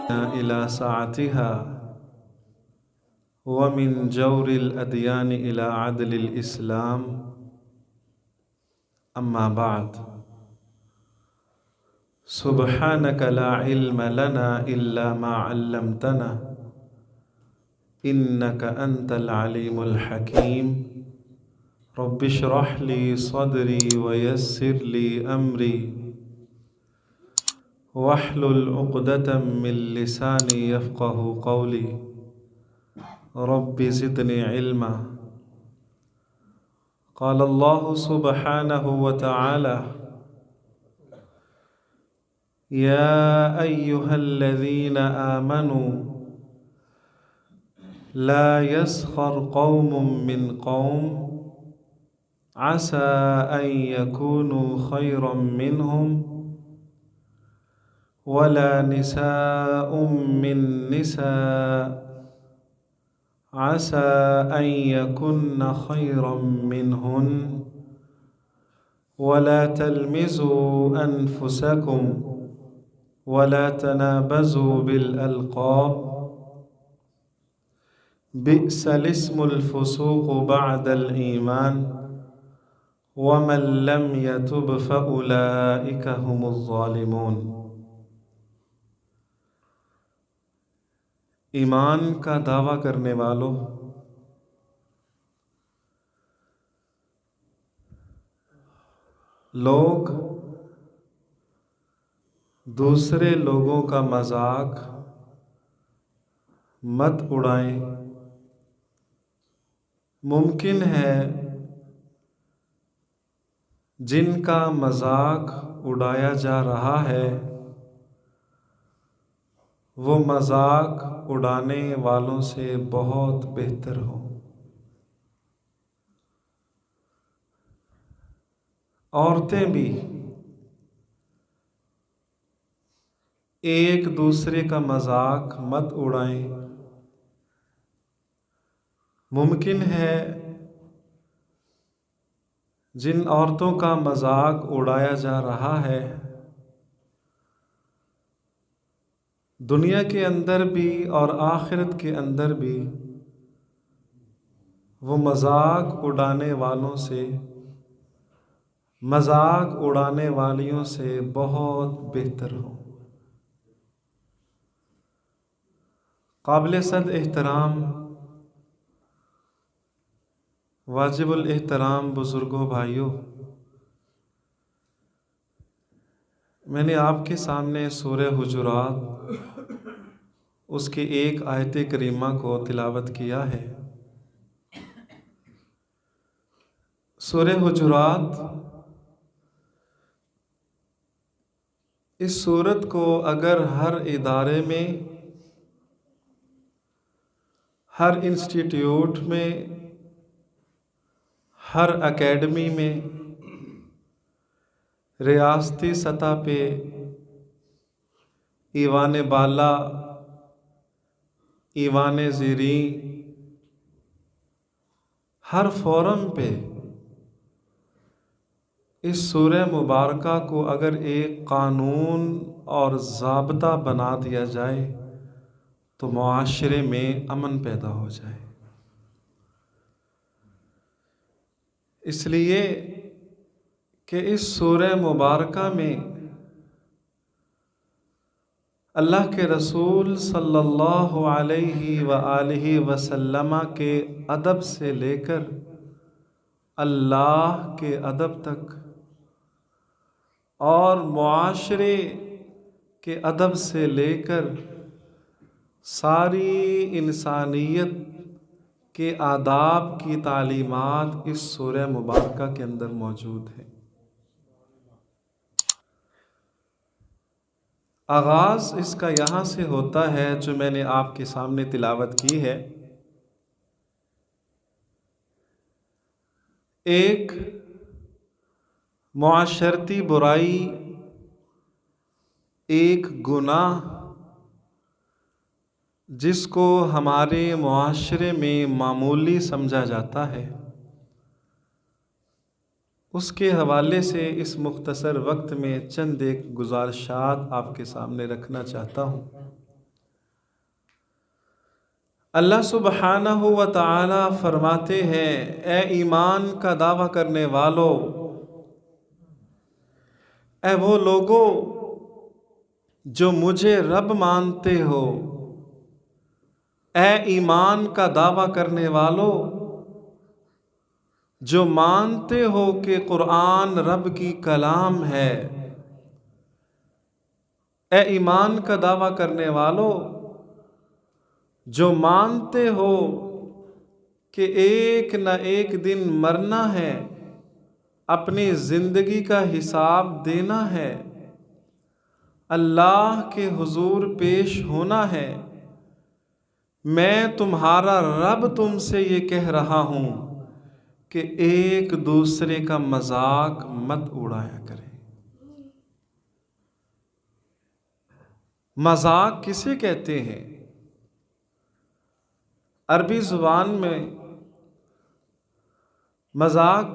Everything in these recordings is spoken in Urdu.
إلى ساعتها ومن جور الأديان إلى عدل الإسلام. أما بعد، سبحانك لا علم لنا إلا ما علمتنا إنك أنت العليم الحكيم. رب اشرح لي صدري ويسر لي أمري واحلل عقدة من لساني يفقه قولي. رب زدني علما. قال الله سبحانه وتعالى: يا أيها الذين آمنوا لا يسخر قوم من قوم عسى أن يكونوا خيرا منهم ولا نساء من نساء عسى أن يكن خيرا منهن ولا تلمزوا أنفسكم ولا تنابزوا بالألقاب بئس الاسم الفسوق بعد الإيمان ومن لم يتب فأولئك هم الظالمون. ایمان کا دعویٰ کرنے والوں، لوگ دوسرے لوگوں کا مذاق مت اڑائیں۔ ممکن ہے جن کا مذاق اڑایا جا رہا ہے وہ مذاق اڑانے والوں سے بہت بہتر ہو۔ عورتیں بھی ایک دوسرے کا مذاق مت اڑائیں۔ ممکن ہے جن عورتوں کا مذاق اڑایا جا رہا ہے دنیا کے اندر بھی اور آخرت کے اندر بھی وہ مذاق اڑانے والوں سے، مذاق اڑانے والیوں سے بہت بہتر ہو۔ قابل صد احترام واجب الاحترام بزرگوں، بھائیوں، میں نے آپ کے سامنے سورہ حجرات اس کی ایک آیت کریمہ کو تلاوت کیا ہے۔ سورہ حجرات، اس سورت کو اگر ہر ادارے میں، ہر انسٹیٹیوٹ میں، ہر اکیڈمی میں، ریاستی سطح پہ، ایوان بالا، ایوان زیریں، ہر فورم پہ اس سورہ مبارکہ کو اگر ایک قانون اور ضابطہ بنا دیا جائے تو معاشرے میں امن پیدا ہو جائے۔ اس لیے کہ اس سورہ مبارکہ میں اللہ کے رسول صلی اللہ علیہ وآلہ وسلم کے ادب سے لے کر اللہ کے ادب تک اور معاشرے کے ادب سے لے کر ساری انسانیت کے آداب کی تعلیمات اس سورہ مبارکہ کے اندر موجود ہیں۔ آغاز اس کا یہاں سے ہوتا ہے جو میں نے آپ کے سامنے تلاوت کی ہے۔ ایک معاشرتی برائی، ایک گناہ جس کو ہمارے معاشرے میں معمولی سمجھا جاتا ہے، اس کے حوالے سے اس مختصر وقت میں چند ایک گزارشات آپ کے سامنے رکھنا چاہتا ہوں۔ اللہ سبحانہ و تعالی فرماتے ہیں، اے ایمان کا دعویٰ کرنے والو، اے وہ لوگو جو مجھے رب مانتے ہو، اے ایمان کا دعویٰ کرنے والو جو مانتے ہو کہ قرآن رب کی کلام ہے، اے ایمان کا دعویٰ کرنے والو جو مانتے ہو کہ ایک نہ ایک دن مرنا ہے، اپنی زندگی کا حساب دینا ہے، اللہ کے حضور پیش ہونا ہے، میں تمہارا رب تم سے یہ کہہ رہا ہوں کہ ایک دوسرے کا مذاق مت اڑایا کریں۔ مذاق کسے کہتے ہیں؟ عربی زبان میں مذاق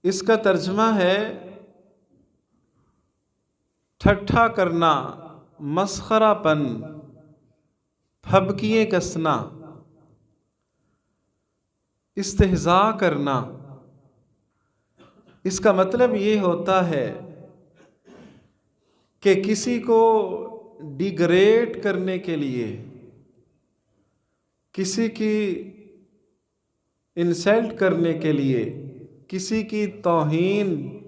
اس کا ترجمہ ہے ٹھٹھا کرنا، مسخرہ پن، پھبکیے کسنا، استہزاء کرنا۔ اس کا مطلب یہ ہوتا ہے کہ کسی کو ڈیگریڈ کرنے کے لیے، کسی کی انسلٹ کرنے کے لیے، کسی کی توہین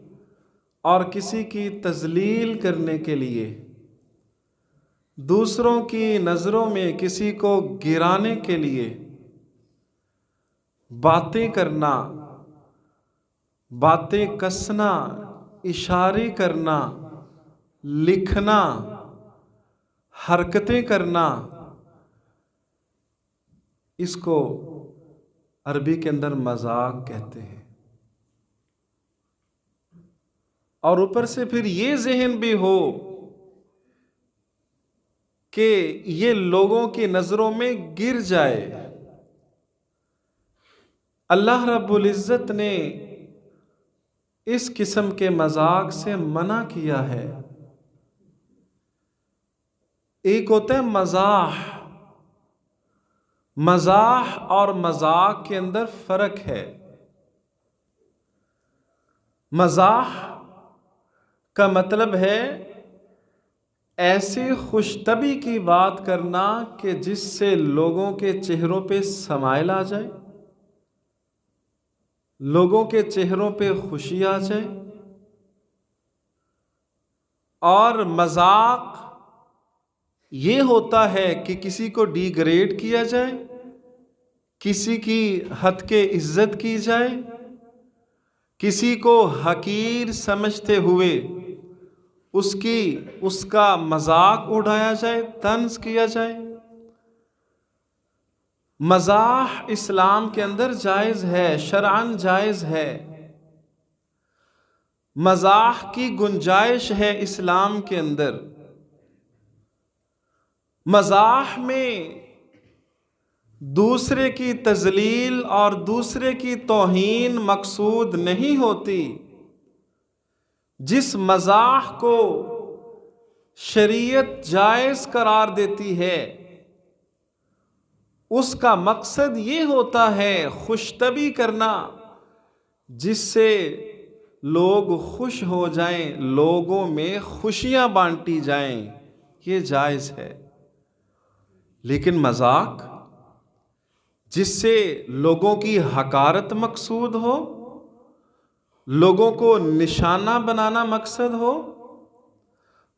اور کسی کی تذلیل کرنے کے لیے، دوسروں کی نظروں میں کسی کو گرانے کے لیے باتیں کرنا، باتیں کسنا، اشارے کرنا، لکھنا، حرکتیں کرنا، اس کو عربی کے اندر مذاق کہتے ہیں۔ اور اوپر سے پھر یہ ذہن بھی ہو کہ یہ لوگوں کی نظروں میں گر جائے۔ اللہ رب العزت نے اس قسم کے مذاق سے منع کیا ہے۔ ایک ہوتا ہے مزاح، مزاح اور مذاق کے اندر فرق ہے۔ مزاح کا مطلب ہے ایسی خوش طبعی کی بات کرنا کہ جس سے لوگوں کے چہروں پہ سمائل آ جائے، لوگوں کے چہروں پہ خوشی آ جائے۔ اور مذاق یہ ہوتا ہے کہ کسی کو ڈیگریڈ کیا جائے، کسی کی حد کے عزت کی جائے، کسی کو حقیر سمجھتے ہوئے اس کا مذاق اڑایا جائے، طنز کیا جائے۔ مزاح اسلام کے اندر جائز ہے، شرعاً جائز ہے۔ مزاح کی گنجائش ہے اسلام کے اندر۔ مزاح میں دوسرے کی تذلیل اور دوسرے کی توہین مقصود نہیں ہوتی۔ جس مزاح کو شریعت جائز قرار دیتی ہے اس کا مقصد یہ ہوتا ہے خوش طبعی کرنا، جس سے لوگ خوش ہو جائیں، لوگوں میں خوشیاں بانٹی جائیں، یہ جائز ہے۔ لیکن مذاق جس سے لوگوں کی حقارت مقصود ہو، لوگوں کو نشانہ بنانا مقصد ہو،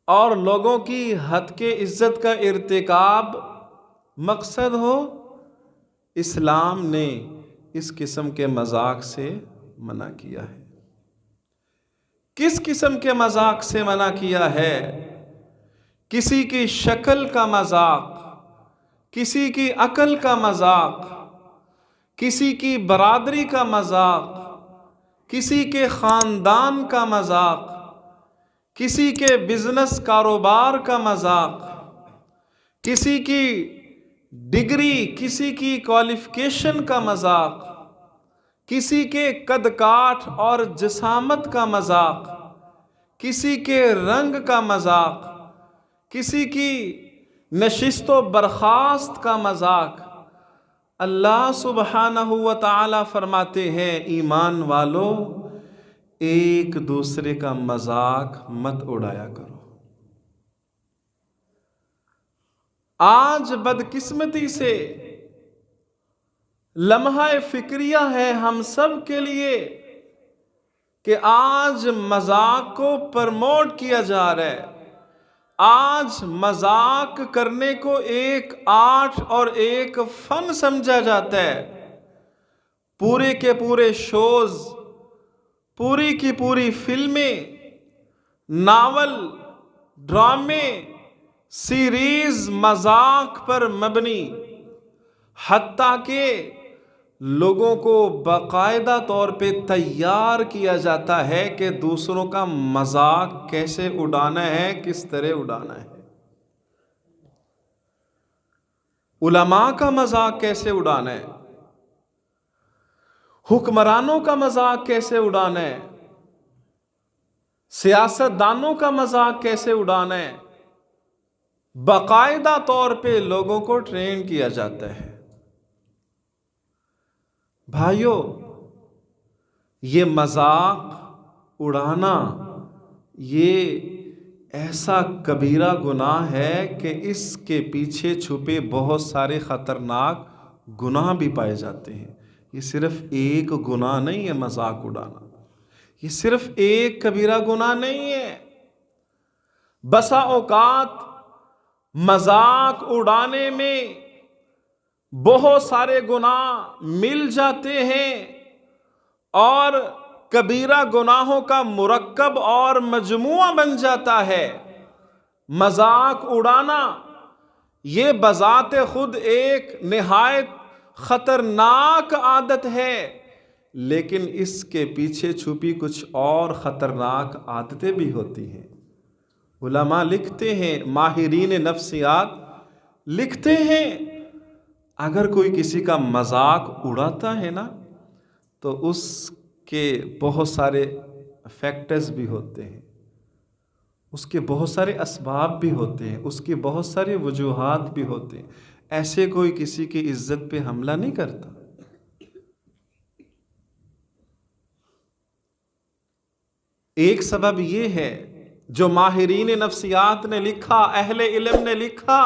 اور لوگوں کی حد کے عزت کا ارتکاب مقصد ہو، اسلام نے اس قسم کے مذاق سے منع کیا ہے۔ کس قسم کے مذاق سے منع کیا ہے؟ کسی کی شکل کا مذاق، کسی کی عقل کا مذاق، کسی کی برادری کا مذاق، کسی کے خاندان کا مذاق، کسی کے بزنس کاروبار کا مذاق، کسی کی ڈگری، کسی کی کوالیفیکیشن کا مذاق، کسی کے قد کاٹ اور جسامت کا مذاق، کسی کے رنگ کا مذاق، کسی کی نشست و برخاست کا مذاق۔ اللہ سبحانہ و تعالی فرماتے ہیں ایمان والو ایک دوسرے کا مذاق مت اڑایا کرو۔ آج بدقسمتی سے لمحہ فکریہ ہے ہم سب کے لیے کہ آج مذاق کو پرموٹ کیا جا رہا ہے، آج مذاق کرنے کو ایک آرٹ اور ایک فن سمجھا جاتا ہے۔ پورے کے پورے شوز، پوری کی پوری فلمیں، ناول، ڈرامے، سیریز مذاق پر مبنی، حتیٰ کہ لوگوں کو باقاعدہ طور پہ تیار کیا جاتا ہے کہ دوسروں کا مذاق کیسے اڑانا ہے، کس طرح اڑانا ہے۔ علماء کا مذاق کیسے اڑانا ہے، حکمرانوں کا مذاق کیسے اڑانا ہے، سیاست دانوں کا مذاق کیسے اڑانا ہے، باقاعدہ طور پہ لوگوں کو ٹرین کیا جاتا ہے۔ بھائیو، یہ مذاق اڑانا یہ ایسا کبیرہ گناہ ہے کہ اس کے پیچھے چھپے بہت سارے خطرناک گناہ بھی پائے جاتے ہیں۔ یہ صرف ایک گناہ نہیں ہے مذاق اڑانا، یہ صرف ایک کبیرہ گناہ نہیں ہے۔ بسا اوقات مذاق اڑانے میں بہت سارے گناہ مل جاتے ہیں اور کبیرہ گناہوں کا مرکب اور مجموعہ بن جاتا ہے۔ مذاق اڑانا یہ بذات خود ایک نہایت خطرناک عادت ہے، لیکن اس کے پیچھے چھپی کچھ اور خطرناک عادتیں بھی ہوتی ہیں۔ علماء لکھتے ہیں، ماہرین نفسیات لکھتے ہیں، اگر کوئی کسی کا مذاق اڑاتا ہے نا تو اس کے بہت سارے فیکٹرز بھی ہوتے ہیں، اس کے بہت سارے اسباب بھی ہوتے ہیں، اس کی بہت ساری وجوہات بھی ہوتے ہیں۔ ایسے کوئی کسی کی عزت پہ حملہ نہیں کرتا۔ ایک سبب یہ ہے جو ماہرین نفسیات نے لکھا، اہل علم نے لکھا،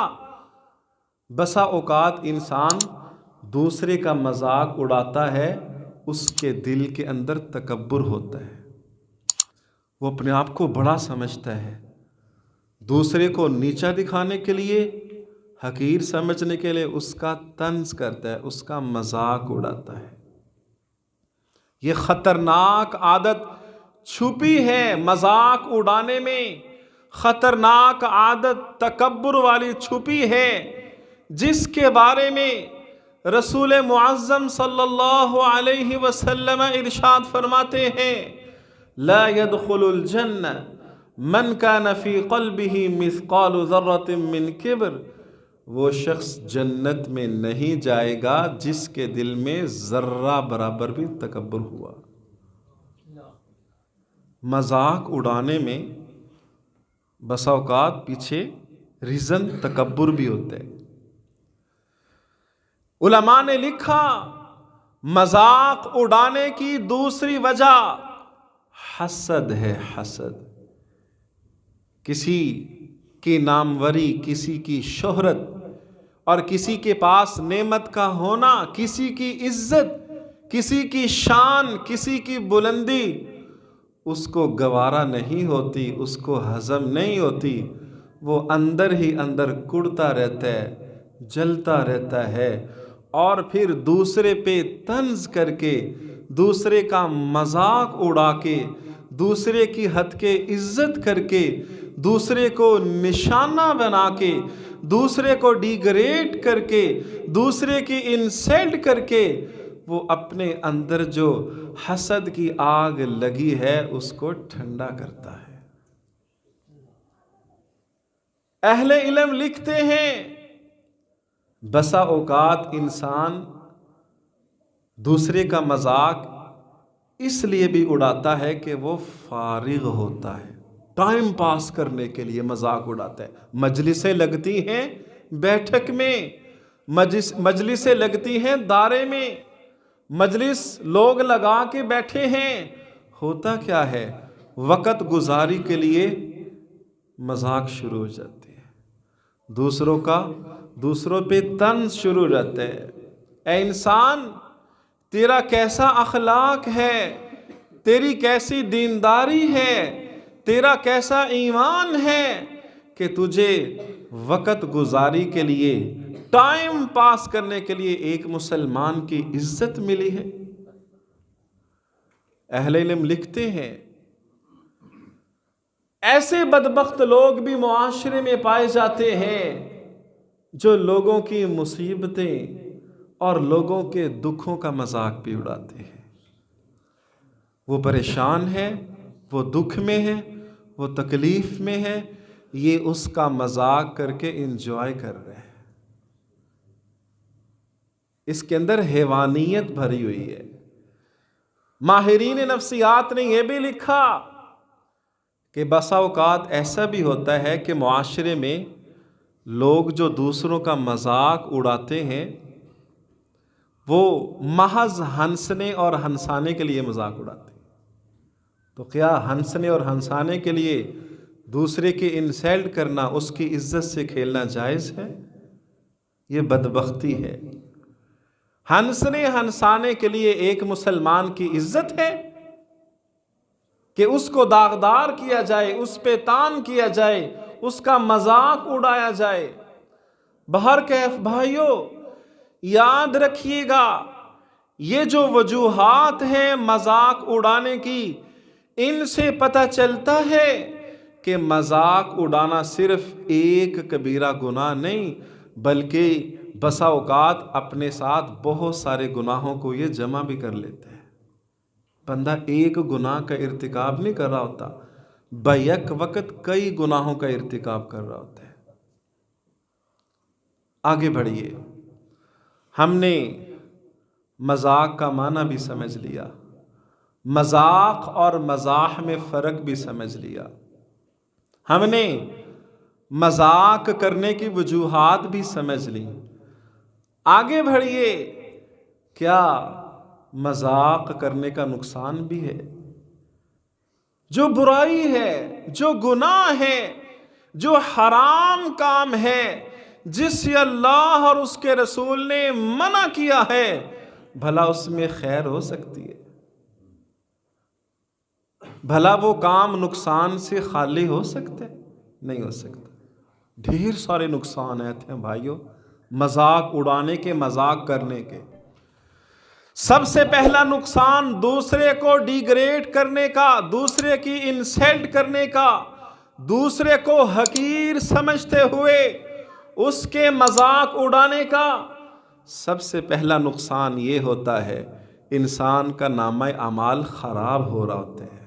بسا اوقات انسان دوسرے کا مذاق اڑاتا ہے، اس کے دل کے اندر تکبر ہوتا ہے، وہ اپنے آپ کو بڑا سمجھتا ہے، دوسرے کو نیچا دکھانے کے لیے، حقیر سمجھنے کے لیے اس کا طنز کرتا ہے، اس کا مذاق اڑاتا ہے۔ یہ خطرناک عادت چھپی ہے مذاق اڑانے میں، خطرناک عادت تکبر والی چھپی ہے، جس کے بارے میں رسول معظم صلی اللہ علیہ وسلم ارشاد فرماتے ہیں، لا يدخل الجنہ من كان في قلبه مثقال ذرة من کبر، وہ شخص جنت میں نہیں جائے گا جس کے دل میں ذرہ برابر بھی تکبر ہوا۔ مذاق اڑانے میں بسا اوقات پیچھے ریزن تکبر بھی ہوتا ہے۔ علماء نے لکھا مذاق اڑانے کی دوسری وجہ حسد ہے، حسد۔ کسی کی ناموری، کسی کی شہرت اور کسی کے پاس نعمت کا ہونا، کسی کی عزت، کسی کی شان، کسی کی بلندی اس کو گوارا نہیں ہوتی، اس کو ہضم نہیں ہوتی، وہ اندر ہی اندر کڑتا رہتا ہے، جلتا رہتا ہے، اور پھر دوسرے پہ طنز کر کے، دوسرے کا مذاق اڑا کے، دوسرے کی حد کے عزت کر کے، دوسرے کو نشانہ بنا کے، دوسرے کو ڈیگریڈ کر کے، دوسرے کی انسلٹ کر کے، وہ اپنے اندر جو حسد کی آگ لگی ہے اس کو ٹھنڈا کرتا ہے۔ اہل علم لکھتے ہیں بسا اوقات انسان دوسرے کا مذاق اس لیے بھی اڑاتا ہے کہ وہ فارغ ہوتا ہے، ٹائم پاس کرنے کے لیے مذاق اڑاتا ہے۔ مجلسیں لگتی ہیں بیٹھک میں، مجلسیں لگتی ہیں دارے میں، مجلس لوگ لگا کے بیٹھے ہیں، ہوتا کیا ہے؟ وقت گزاری کے لیے مذاق شروع ہو جاتے ہیں، دوسروں پہ طنز شروع ہو جاتا ہے۔ اے انسان، تیرا کیسا اخلاق ہے، تیری کیسی دینداری ہے، تیرا کیسا ایمان ہے کہ تجھے وقت گزاری کے لیے، ٹائم پاس کرنے کے لیے ایک مسلمان کی عزت ملی ہے۔ اہل علم لکھتے ہیں ایسے بدبخت لوگ بھی معاشرے میں پائے جاتے ہیں جو لوگوں کی مصیبتیں اور لوگوں کے دکھوں کا مذاق بھی اڑاتے ہیں۔ وہ پریشان ہے، وہ دکھ میں ہے، وہ تکلیف میں ہے، یہ اس کا مذاق کر کے انجوائے کر رہے ہیں۔ اس کے اندر حیوانیت بھری ہوئی ہے۔ ماہرین نفسیات نے یہ بھی لکھا کہ بسا اوقات ایسا بھی ہوتا ہے کہ معاشرے میں لوگ جو دوسروں کا مذاق اڑاتے ہیں وہ محض ہنسنے اور ہنسانے کے لیے مذاق اڑاتے ہیں۔ تو کیا ہنسنے اور ہنسانے کے لیے دوسرے کی انسلٹ کرنا، اس کی عزت سے کھیلنا جائز ہے؟ یہ بدبختی ہے۔ ہنسنے ہنسانے کے لیے ایک مسلمان کی عزت ہے کہ اس کو داغدار کیا جائے، اس پہ تان کیا جائے، اس کا مذاق اڑایا جائے۔ بہرکیف بھائیو، یاد رکھیے گا، یہ جو وجوہات ہیں مذاق اڑانے کی، ان سے پتہ چلتا ہے کہ مذاق اڑانا صرف ایک کبیرہ گناہ نہیں، بلکہ بسا اوقات اپنے ساتھ بہت سارے گناہوں کو یہ جمع بھی کر لیتے ہیں۔ بندہ ایک گناہ کا ارتکاب نہیں کر رہا ہوتا، بیک وقت کئی گناہوں کا ارتکاب کر رہا ہوتا ہے۔ آگے بڑھیے، ہم نے مذاق کا معنی بھی سمجھ لیا، مذاق اور مزاح میں فرق بھی سمجھ لیا، ہم نے مذاق کرنے کی وجوہات بھی سمجھ لی۔ آگے بڑھیے، کیا مذاق کرنے کا نقصان بھی ہے؟ جو برائی ہے، جو گناہ ہے، جو حرام کام ہے، جس سے اللہ اور اس کے رسول نے منع کیا ہے، بھلا اس میں خیر ہو سکتی ہے؟ بھلا وہ کام نقصان سے خالی ہو سکتے؟ نہیں ہو سکتا۔ ڈھیر سارے نقصانات ہیں بھائیو مذاق اڑانے کے، مذاق کرنے کے۔ سب سے پہلا نقصان دوسرے کو ڈیگریڈ کرنے کا، دوسرے کی انسلٹ کرنے کا، دوسرے کو حقیر سمجھتے ہوئے اس کے مذاق اڑانے کا۔ سب سے پہلا نقصان یہ ہوتا ہے انسان کا نامہ اعمال خراب ہو رہا ہوتا ہے،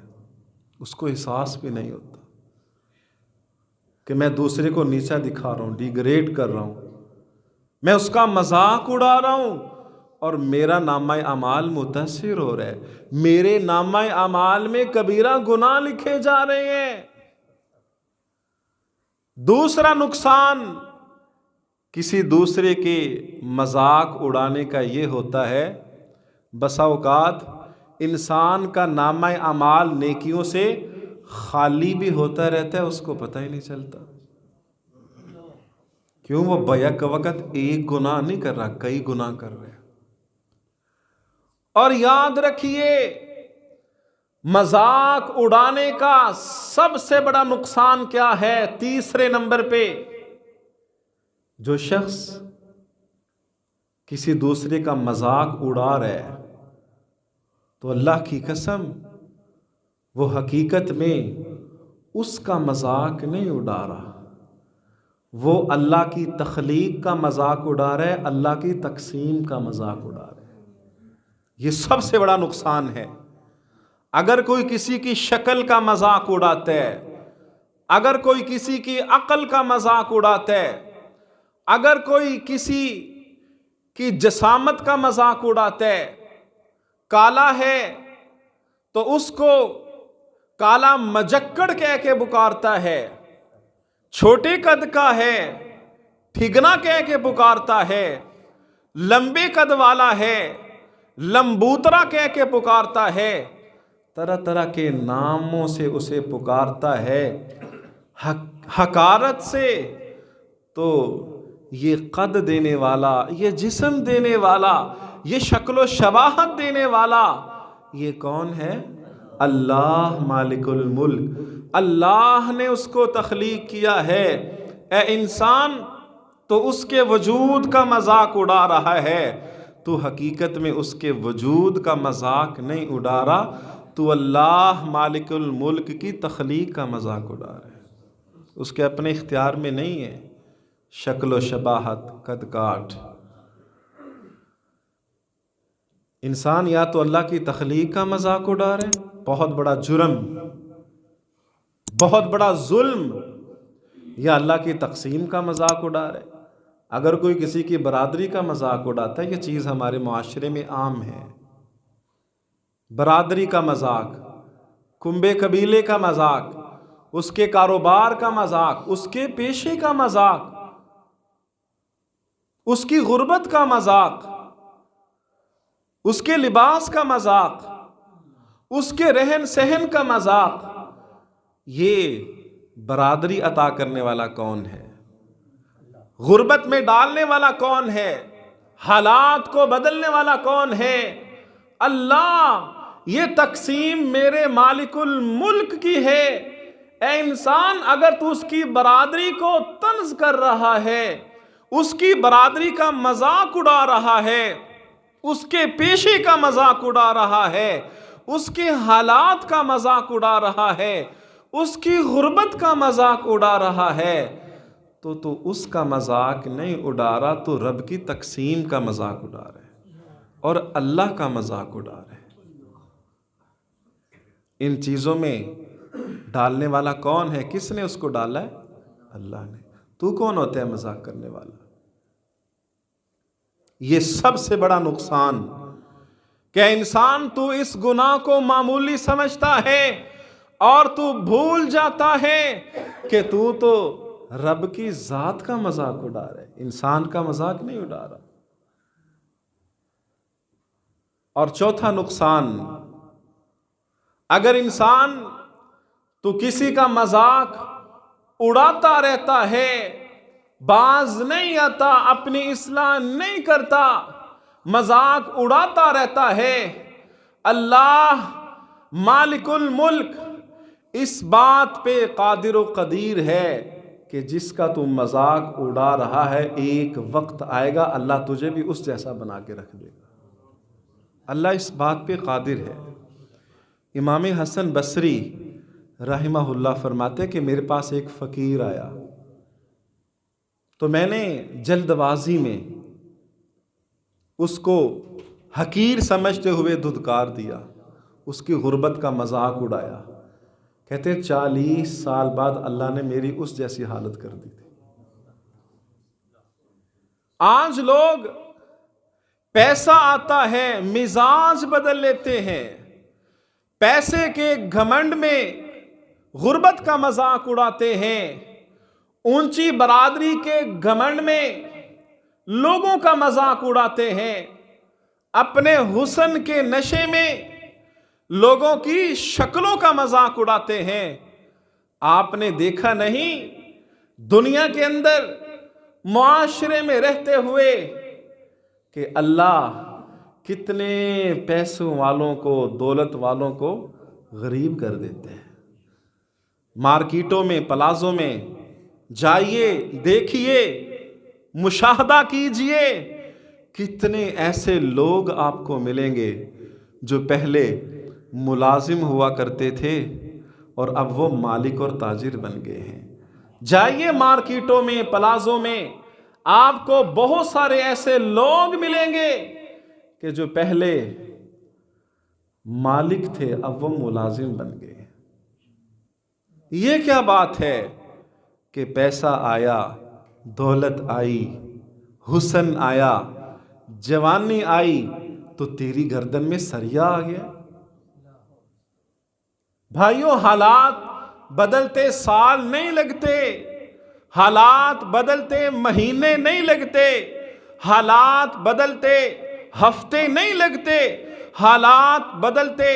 اس کو احساس بھی نہیں ہوتا کہ میں دوسرے کو نیچا دکھا رہا ہوں، ڈیگریڈ کر رہا ہوں، میں اس کا مذاق اڑا رہا ہوں اور میرا نامہ اعمال متاثر ہو رہا ہے، میرے نامہ اعمال میں کبیرہ گناہ لکھے جا رہے ہیں۔ دوسرا نقصان کسی دوسرے کے مذاق اڑانے کا یہ ہوتا ہے، بسا اوقات انسان کا نامہ اعمال نیکیوں سے خالی بھی ہوتا رہتا ہے، اس کو پتہ ہی نہیں چلتا۔ کیوں؟ وہ بیک وقت ایک گناہ نہیں کر رہا، کئی گناہ کر رہے ہیں۔ اور یاد رکھیے، مذاق اڑانے کا سب سے بڑا نقصان کیا ہے؟ تیسرے نمبر پہ، جو شخص کسی دوسرے کا مذاق اڑا رہا ہے تو اللہ کی قسم وہ حقیقت میں اس کا مذاق نہیں اڑا رہا، وہ اللہ کی تخلیق کا مذاق اڑا رہا ہے، اللہ کی تقسیم کا مذاق اڑا رہا ہے۔ یہ سب سے بڑا نقصان ہے۔ اگر کوئی کسی کی شکل کا مذاق اڑاتا ہے، اگر کوئی کسی کی عقل کا مذاق اڑاتا ہے، اگر کوئی کسی کی جسامت کا مذاق اڑاتا ہے، کالا ہے تو اس کو کالا مجکڑ کہہ کے پکارتا ہے، چھوٹے قد کا ہے، ٹھگنا کہہ کے پکارتا ہے، لمبے قد والا ہے، لمبوترا کہہ کے پکارتا ہے، طرح طرح کے ناموں سے اسے پکارتا ہے، حقارت سے۔ تو یہ قد دینے والا، یہ جسم دینے والا، یہ شکل و شباہت دینے والا، یہ کون ہے؟ اللہ مالک الملک۔ اللہ نے اس کو تخلیق کیا ہے۔ اے انسان، تو اس کے وجود کا مذاق اڑا رہا ہے، تو حقیقت میں اس کے وجود کا مذاق نہیں اڑا رہا، تو اللہ مالک الملک کی تخلیق کا مذاق اڑا رہا ہے۔ اس کے اپنے اختیار میں نہیں ہے شکل و شباہت، قد کاٹ۔ انسان یا تو اللہ کی تخلیق کا مذاق اڑا رہے ہیں، بہت بڑا جرم، بہت بڑا ظلم، یا اللہ کی تقسیم کا مذاق اڑا رہے ہیں۔ اگر کوئی کسی کی برادری کا مذاق اڑاتا ہے، یہ چیز ہمارے معاشرے میں عام ہے، برادری کا مذاق، کنبے قبیلے کا مذاق، اس کے کاروبار کا مذاق، اس کے پیشے کا مذاق، اس کی غربت کا مذاق، اس کے لباس کا مذاق، اس کے رہن سہن کا مذاق۔ یہ برادری عطا کرنے والا کون ہے؟ غربت میں ڈالنے والا کون ہے؟ حالات کو بدلنے والا کون ہے؟ اللہ۔ یہ تقسیم میرے مالک الملک کی ہے۔ اے انسان، اگر تو اس کی برادری کو طنز کر رہا ہے، اس کی برادری کا مذاق اڑا رہا ہے، اس کے پیشے کا مذاق اڑا رہا ہے، اس کے حالات کا مذاق اڑا رہا ہے، اس کی غربت کا مذاق اڑا رہا ہے، تو اس کا مذاق نہیں اڑا رہا، تو رب کی تقسیم کا مذاق اڑا رہا ہے اور اللہ کا مذاق اڑا رہا ہے۔ ان چیزوں میں ڈالنے والا کون ہے؟ کس نے اس کو ڈالا ہے؟ اللہ نے۔ تو کون ہوتا ہے مذاق کرنے والا؟ یہ سب سے بڑا نقصان کہ انسان تو اس گناہ کو معمولی سمجھتا ہے اور تو بھول جاتا ہے کہ تو رب کی ذات کا مذاق اڑا رہا ہے، انسان کا مذاق نہیں اڑا رہا۔ اور چوتھا نقصان، اگر انسان تو کسی کا مذاق اڑاتا رہتا ہے، باز نہیں آتا، اپنی اصلاح نہیں کرتا، مذاق اڑاتا رہتا ہے، اللہ مالک الملک اس بات پہ قادر و قدیر ہے کہ جس کا تو مذاق اڑا رہا ہے، ایک وقت آئے گا اللہ تجھے بھی اس جیسا بنا کے رکھ دے گا۔ اللہ اس بات پہ قادر ہے۔ امام حسن بصری رحمہ اللہ فرماتے کہ میرے پاس ایک فقیر آیا، تو میں نے جلد بازی میں اس کو حقیر سمجھتے ہوئے دھتکار دیا، اس کی غربت کا مذاق اڑایا۔ کہتے 40 سال بعد اللہ نے میری اس جیسی حالت کر دی تھی۔ آج لوگ پیسہ آتا ہے مزاج بدل لیتے ہیں، پیسے کے گھمنڈ میں غربت کا مذاق اڑاتے ہیں، اونچی برادری کے گھمنڈ میں لوگوں کا مذاق اڑاتے ہیں، اپنے حسن کے نشے میں لوگوں کی شکلوں کا مذاق اڑاتے ہیں۔ آپ نے دیکھا نہیں دنیا کے اندر معاشرے میں رہتے ہوئے کہ اللہ کتنے پیسوں والوں کو، دولت والوں کو غریب کر دیتے ہیں۔ مارکیٹوں میں، پلازوں میں جائیے، دیکھیے، مشاہدہ کیجئے، کتنے ایسے لوگ آپ کو ملیں گے جو پہلے ملازم ہوا کرتے تھے اور اب وہ مالک اور تاجر بن گئے ہیں۔ جائیے مارکیٹوں میں، پلازوں میں، آپ کو بہت سارے ایسے لوگ ملیں گے کہ جو پہلے مالک تھے اب وہ ملازم بن گئے۔ یہ کیا بات ہے کہ پیسہ آیا، دولت آئی، حسن آیا، جوانی آئی، تو تیری گردن میں سریا آ گیا۔ بھائیوں، حالات بدلتے سال نہیں لگتے، حالات بدلتے مہینے نہیں لگتے، حالات بدلتے ہفتے نہیں لگتے، حالات بدلتے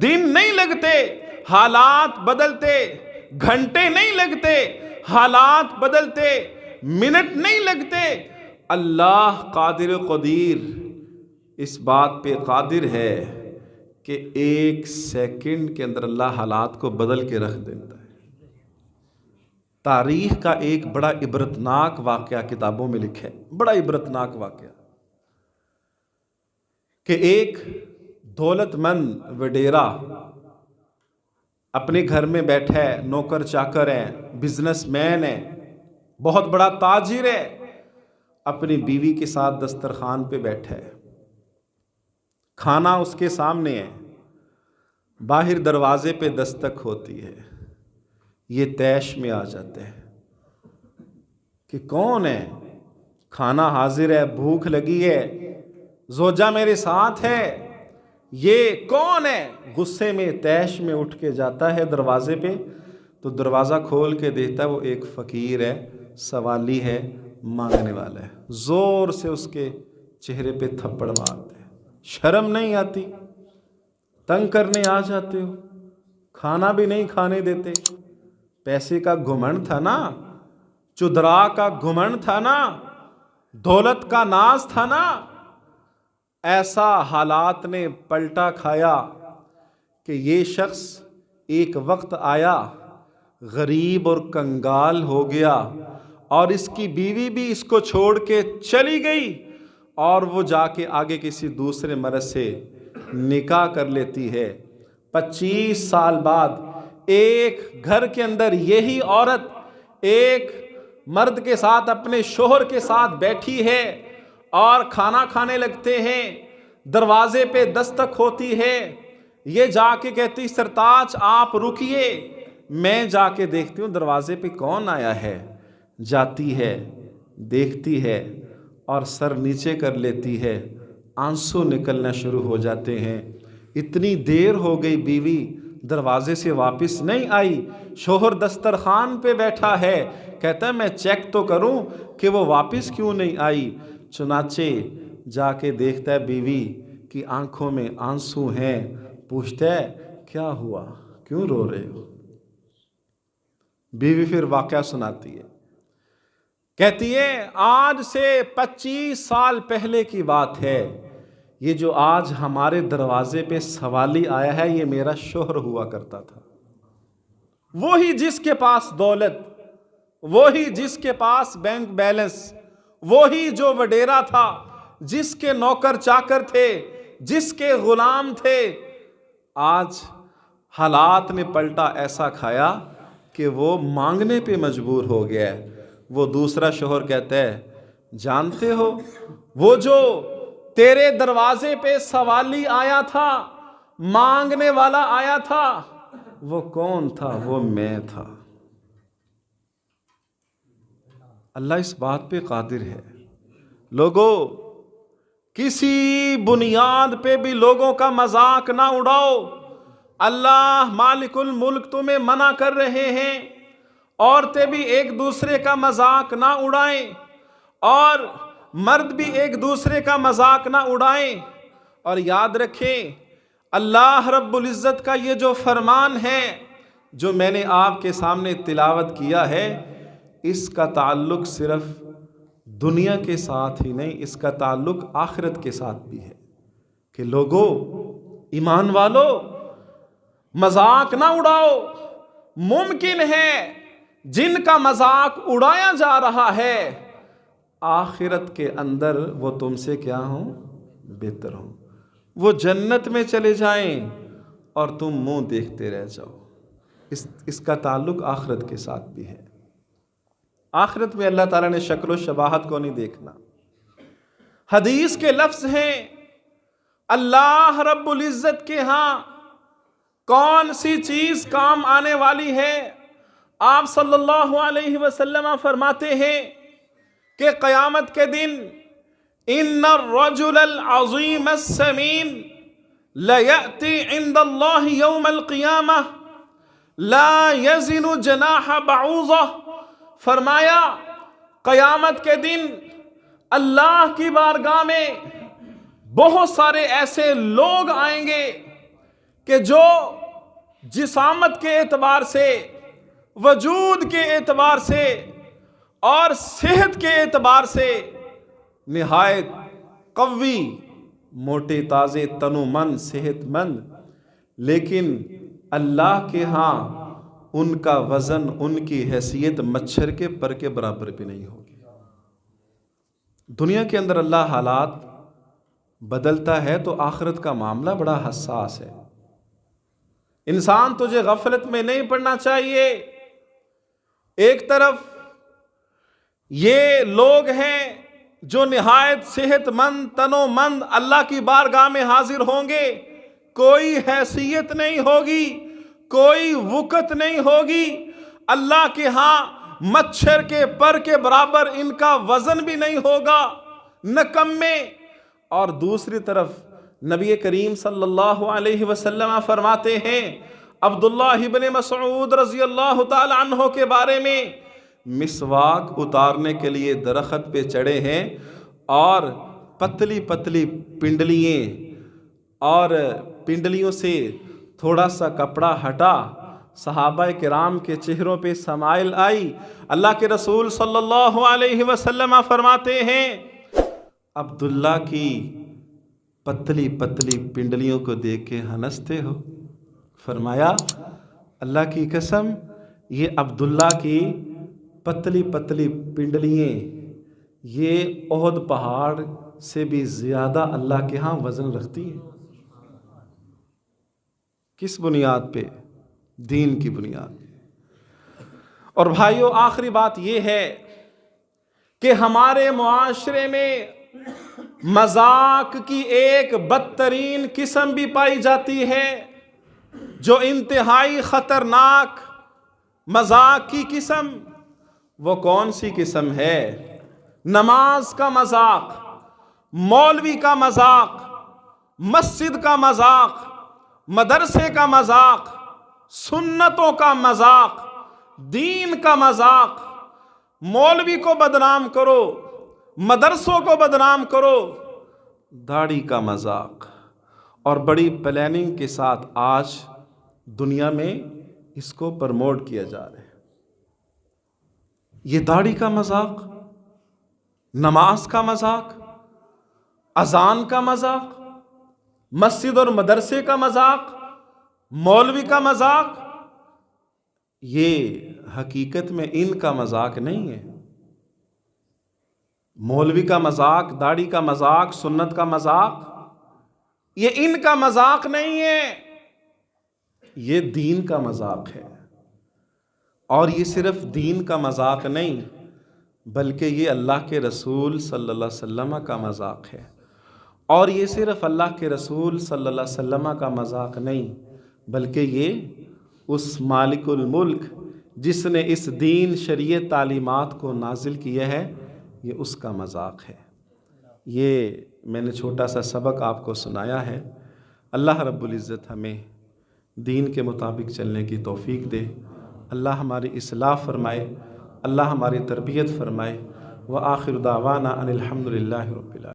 دن نہیں لگتے، حالات بدلتے گھنٹے نہیں لگتے، حالات بدلتے منٹ نہیں لگتے۔ اللہ قادر قدیر اس بات پہ قادر ہے کہ 1 سیکنڈ کے اندر اللہ حالات کو بدل کے رکھ دیتا ہے۔ تاریخ کا ایک بڑا عبرتناک واقعہ کتابوں میں لکھا ہے، بڑا عبرتناک واقعہ، کہ ایک دولت مند وڈیرا اپنے گھر میں بیٹھا ہے، نوکر چاکر ہے، بزنس مین ہے، بہت بڑا تاجر ہے، اپنی بیوی کے ساتھ دسترخوان پہ بیٹھا ہے، کھانا اس کے سامنے ہے، باہر دروازے پہ دستک ہوتی ہے، یہ طیش میں آ جاتے ہیں کہ کون ہے، کھانا حاضر ہے، بھوک لگی ہے، زوجہ میرے ساتھ ہے، یہ کون ہے؟ غصے میں طیش میں اٹھ کے جاتا ہے دروازے پہ، تو دروازہ کھول کے دیکھتا ہے وہ ایک فقیر ہے، سوالی ہے، مانگنے والا ہے، زور سے اس کے چہرے پہ تھپڑ مارتے ہیں۔ شرم نہیں آتی؟ تنگ کرنے آ جاتے ہو، کھانا بھی نہیں کھانے دیتے۔ پیسے کا گھمنڈ تھا نا، چدرا کا گھمنڈ تھا نا، دولت کا ناز تھا نا، ایسا حالات نے پلٹا کھایا کہ یہ شخص ایک وقت آیا غریب اور کنگال ہو گیا، اور اس کی بیوی بھی اس کو چھوڑ کے چلی گئی، اور وہ جا کے آگے کسی دوسرے مرد سے نکاح کر لیتی ہے۔ 25 سال بعد ایک گھر کے اندر یہی عورت ایک مرد کے ساتھ، اپنے شوہر کے ساتھ بیٹھی ہے، اور کھانا کھانے لگتے ہیں، دروازے پہ دستک ہوتی ہے، یہ جا کے کہتی سرتاج آپ رکیے، میں جا کے دیکھتی ہوں دروازے پہ کون آیا ہے۔ جاتی ہے، دیکھتی ہے، اور سر نیچے کر لیتی ہے، آنسو نکلنا شروع ہو جاتے ہیں۔ اتنی دیر ہو گئی، بیوی دروازے سے واپس نہیں آئی، شوہر دسترخوان پہ بیٹھا ہے، کہتا ہے میں چیک تو کروں کہ وہ واپس کیوں نہیں آئی۔ چنانچہ جا کے دیکھتا ہے بیوی کی آنکھوں میں آنسو ہیں، پوچھتا ہے کیا ہوا، کیوں رو رہے ہو؟ بیوی پھر واقعہ سناتی ہے، کہتی ہے آج سے 25 سال پہلے کی بات ہے، یہ جو آج ہمارے دروازے پہ سوالی آیا ہے یہ میرا شوہر ہوا کرتا تھا، وہی جس کے پاس دولت، وہی جس کے پاس بینک بیلنس، وہی جو وڈیرا تھا، جس کے نوکر چاکر تھے، جس کے غلام تھے، آج حالات نے پلٹا ایسا کھایا کہ وہ مانگنے پہ مجبور ہو گیا ہے۔ وہ دوسرا شوہر کہتا ہے جانتے ہو وہ جو تیرے دروازے پہ سوالی آیا تھا، مانگنے والا آیا تھا، وہ کون تھا؟ وہ میں تھا۔ اللہ اس بات پہ قادر ہے۔ لوگوں کسی بنیاد پہ بھی لوگوں کا مذاق نہ اڑاؤ۔ اللہ مالک الملک تمہیں منع کر رہے ہیں، عورتیں بھی ایک دوسرے کا مذاق نہ اڑائیں، اور مرد بھی ایک دوسرے کا مذاق نہ اڑائیں۔ اور یاد رکھیں اللہ رب العزت کا یہ جو فرمان ہے جو میں نے آپ کے سامنے تلاوت کیا ہے، اس کا تعلق صرف دنیا کے ساتھ ہی نہیں، اس کا تعلق آخرت کے ساتھ بھی ہے کہ لوگوں، ایمان والو، مذاق نہ اڑاؤ۔ ممکن ہے جن کا مذاق اڑایا جا رہا ہے آخرت کے اندر وہ تم سے کیا ہوں؟ بہتر ہوں، وہ جنت میں چلے جائیں اور تم منہ دیکھتے رہ جاؤ۔ اس کا تعلق آخرت کے ساتھ بھی ہے۔ آخرت میں اللہ تعالیٰ نے شکل و شباہت کو نہیں دیکھنا۔ حدیث کے لفظ ہیں اللہ رب العزت کے ہاں کون سی چیز کام آنے والی ہے؟ آپ صلی اللہ علیہ وسلم فرماتے ہیں کہ قیامت کے دن ان الرجل العظیم السمین لیأتی عند اللہ یوم القیامہ لا یزن جناح بعوضہ فرمایا قیامت کے دن اللہ کی بارگاہ میں بہت سارے ایسے لوگ آئیں گے کہ جو جسامت کے اعتبار سے، وجود کے اعتبار سے اور صحت کے اعتبار سے نہایت قوی، موٹے تازے، تنو مند، صحت مند، لیکن اللہ کے ہاں ان کا وزن، ان کی حیثیت مچھر کے پر کے برابر بھی نہیں ہوگی۔ دنیا کے اندر اللہ حالات بدلتا ہے تو آخرت کا معاملہ بڑا حساس ہے۔ انسان تجھے غفلت میں نہیں پڑنا چاہیے۔ ایک طرف یہ لوگ ہیں جو نہایت صحت مند، تنو مند اللہ کی بارگاہ میں حاضر ہوں گے، کوئی حیثیت نہیں ہوگی، کوئی وقت نہیں ہوگی، اللہ کے ہاں مچھر کے پر کے برابر ان کا وزن بھی نہیں ہوگا، نہ کم میں۔ اور دوسری طرف نبی کریم صلی اللہ علیہ وسلم فرماتے ہیں عبداللہ ابن مسعود رضی اللہ تعالی عنہ کے بارے میں، مسواک اتارنے کے لیے درخت پہ چڑھے ہیں اور پتلی پتلی پنڈلیاں اور پنڈلیوں سے تھوڑا سا کپڑا ہٹا، صحابہ کرام کے چہروں پہ سمائل آئی۔ اللہ کے رسول صلی اللہ علیہ وسلم فرماتے ہیں عبداللہ کی پتلی پتلی پنڈلیوں کو دیکھ کے ہنستے ہو؟ فرمایا اللہ کی قسم یہ عبداللہ کی پتلی پتلی پنڈلیاں یہ احد پہاڑ سے بھی زیادہ اللہ کے ہاں وزن رکھتی ہیں۔ کس بنیاد پہ؟ دین کی بنیاد پہ۔ اور بھائیو آخری بات یہ ہے کہ ہمارے معاشرے میں مذاق کی ایک بدترین قسم بھی پائی جاتی ہے، جو انتہائی خطرناک مذاق کی قسم۔ وہ کون سی قسم ہے؟ نماز کا مذاق، مولوی کا مذاق، مسجد کا مذاق، مدرسے کا مذاق، سنتوں کا مذاق، دین کا مذاق۔ مولوی کو بدنام کرو، مدرسوں کو بدنام کرو، داڑھی کا مذاق، اور بڑی پلاننگ کے ساتھ آج دنیا میں اس کو پرموٹ کیا جا رہا ہے۔ یہ داڑھی کا مذاق، نماز کا مذاق، اذان کا مذاق، مسجد اور مدرسے کا مذاق، مولوی کا مذاق، یہ حقیقت میں ان کا مذاق نہیں ہے۔ مولوی کا مذاق، داڑھی کا مذاق، سنت کا مذاق، یہ ان کا مذاق نہیں ہے، یہ دین کا مذاق ہے۔ اور یہ صرف دین کا مذاق نہیں بلکہ یہ اللہ کے رسول صلی اللہ علیہ وسلم کا مذاق ہے۔ اور یہ صرف اللہ کے رسول صلی اللہ علیہ وسلم کا مذاق نہیں بلکہ یہ اس مالک الملک جس نے اس دین شریعت تعلیمات کو نازل کیا ہے، یہ اس کا مذاق ہے۔ یہ میں نے چھوٹا سا سبق آپ کو سنایا ہے۔ اللہ رب العزت ہمیں دین کے مطابق چلنے کی توفیق دے، اللہ ہماری اصلاح فرمائے، اللہ ہماری تربیت فرمائے۔ وآخر دعوانا ان الحمد للہ رب العالمین۔